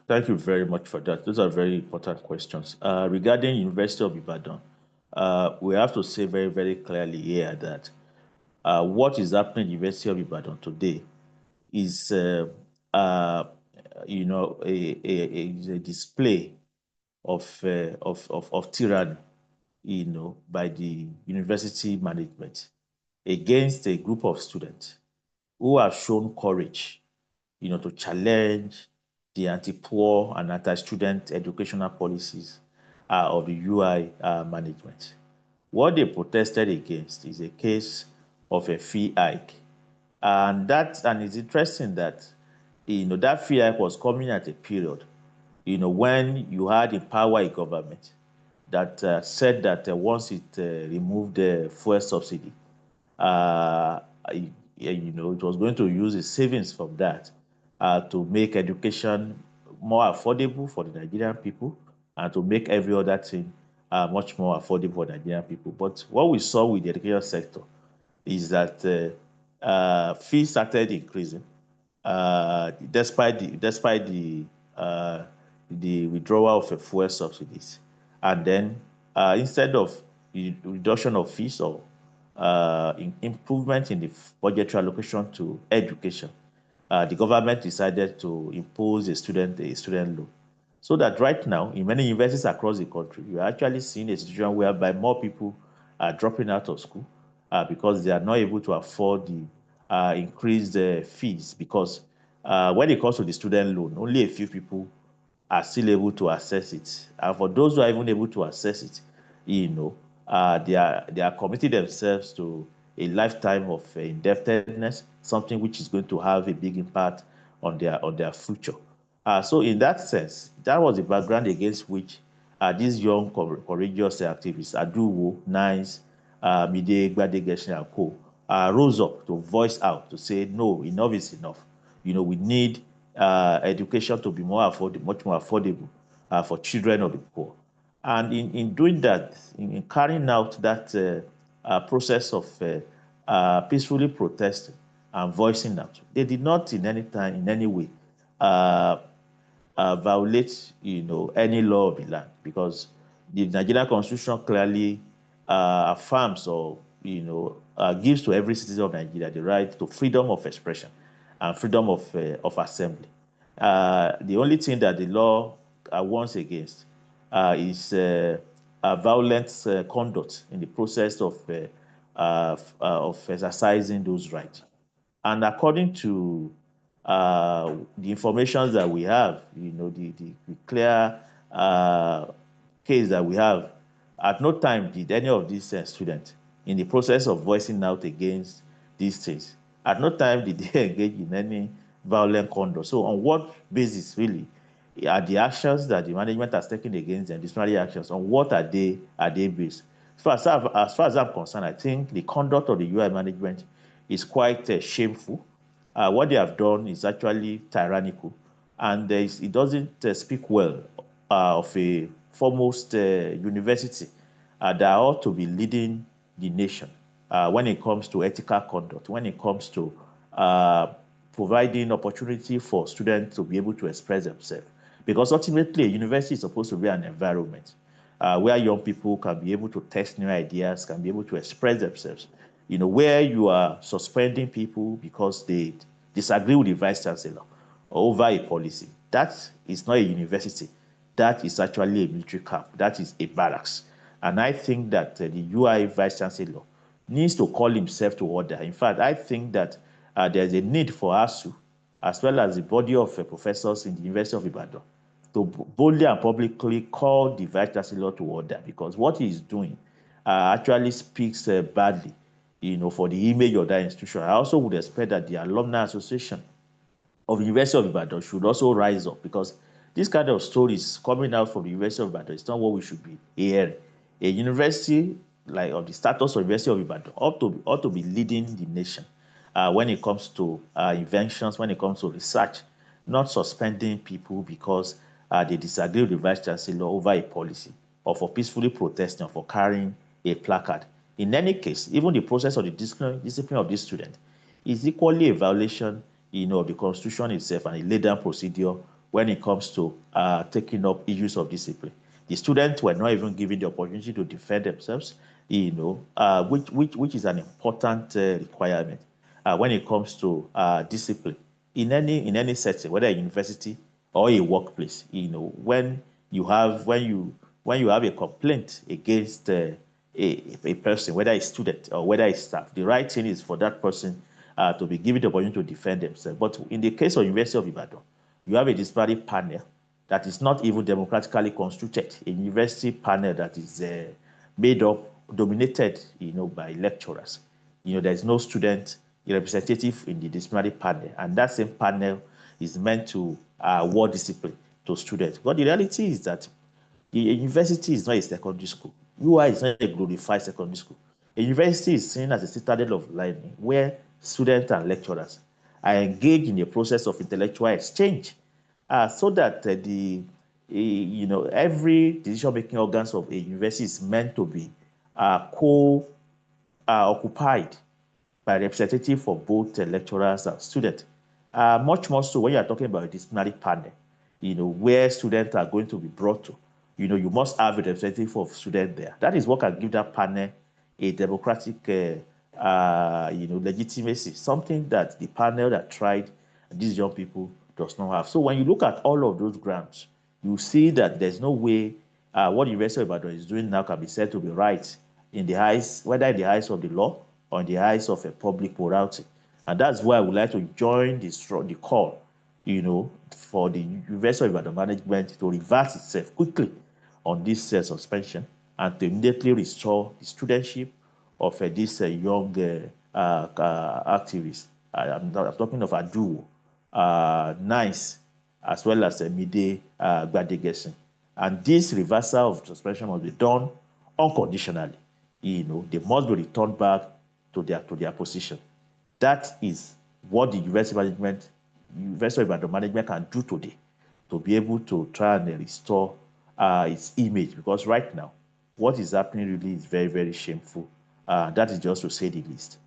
Thank you very much for that. Those are very important questions. Regarding University of Ibadan, we have to say very, very clearly here that what is happening in University of Ibadan today is, uh, is a display of tyranny, by the university management against a group of students who have shown courage, to challenge the anti-poor and anti-student educational policies of the UI management. What they protested against is a case of a fee hike. And it's interesting that, that fee hike was coming at a period, when you had in power a government that said that once it removed the fuel subsidy, uh, it was going to use its savings from that to make education more affordable for the Nigerian people and to make every other thing much more affordable for Nigerian people. But what we saw with the education sector is that fees started increasing despite the withdrawal of fuel subsidies, and then instead of the reduction of fees or improvement in the budgetary allocation to education, the government decided to impose a student loan. So that right now, in many universities across the country, you're actually seeing a situation whereby more people are dropping out of school because they are not able to afford the increased fees. Because when it comes to the student loan, only a few people are still able to access it. And for those who are even able to access it, they are committing themselves to a lifetime of indebtedness, something which is going to have a big impact on their future. So in that sense, that was the background against which these young courageous activists, Aduwo, Nice, Mide Gbadegesin and Co, rose up to voice out to say, no, enough is enough. We need education to be much more affordable for children of the poor. And in doing that, in carrying out that process of peacefully protesting and voicing out, they did not in any time, in any way, uh, violate, any law of the land, because the Nigerian Constitution clearly affirms or, gives to every citizen of Nigeria the right to freedom of expression and freedom of assembly. The only thing that the law warns against is violent conduct in the process of exercising those rights. And according to the information that we have, the clear case that we have, at no time did any of these students, in the process of voicing out against these things, at no time did they engage in any violent conduct. So, on what basis, really, are the actions that the management has taken against them, disciplinary actions, on what are they based? As far as I'm concerned, I think the conduct of the UI management is quite shameful. What they have done is actually tyrannical, and it doesn't speak well of a foremost university that ought to be leading the nation when it comes to ethical conduct, when it comes to uh, providing opportunity for students to be able to express themselves. Because ultimately, a university is supposed to be an environment where young people can be able to test new ideas, can be able to express themselves. Where you are suspending people because they disagree with the vice chancellor over a policy, that is not a university. That is actually a military camp. That is a barracks. And I think that the UI vice chancellor needs to call himself to order. In fact, I think that there's a need for ASU, as well as the body of professors in the University of Ibadan, to boldly and publicly call the vice chancellor to order, because what he is doing actually speaks badly, for the image of that institution. I also would expect that the alumni association of the University of Ibadan should also rise up, because this kind of stories coming out from the University of Ibadan is not what we should be hearing. A university like of the status of University of Ibadan ought to be leading the nation when it comes to inventions, when it comes to research, not suspending people because they disagree with the vice chancellor over a policy, or for peacefully protesting, or for carrying a placard. In any case, even the process of the discipline of this student is equally a violation, of the constitution itself and a laid down procedure when it comes to taking up issues of discipline. The students were not even given the opportunity to defend themselves, which is an important requirement when it comes to discipline in any setting, whether a university or a workplace. When you have a complaint against a person, whether a student or whether a staff, the right thing is for that person to be given the opportunity to defend themselves. But in the case of University of Ibadan, you have a disparity panel that is not even democratically constituted, a university panel that is dominated, by lecturers. There's no student representative in the disciplinary panel, and that same panel is meant to award discipline to students. But the reality is that a university is not a secondary school. UI is not a glorified secondary school. A university is seen as a citadel of learning where students and lecturers are engaged in a process of intellectual exchange so that every decision-making organs of a university is meant to be occupied by representative of both lecturers and students. Much more so when you are talking about a disciplinary panel, where students are going to be brought to. You must have a representative of students there. That is what can give that panel a democratic, legitimacy, something that the panel that tried these young people does not have. So when you look at all of those grounds, you see that there's no way what the University of Ibadan is doing now can be said to be right in the eyes, whether in the eyes of the law or in the eyes of a public morality. And that's why I would like to join the call, for the University of Ibadan management to reverse itself quickly on this suspension and to immediately restore the studentship of these young activists. I'm talking of Aduwo, Nice, as well as Mide Gbadegesin. And this reversal of suspension must be done unconditionally. They must be returned back to their position. That is what the University of Ibadan management can do today to be able to try and restore its image. Because right now, what is happening really is very, very shameful. That is just to say the least.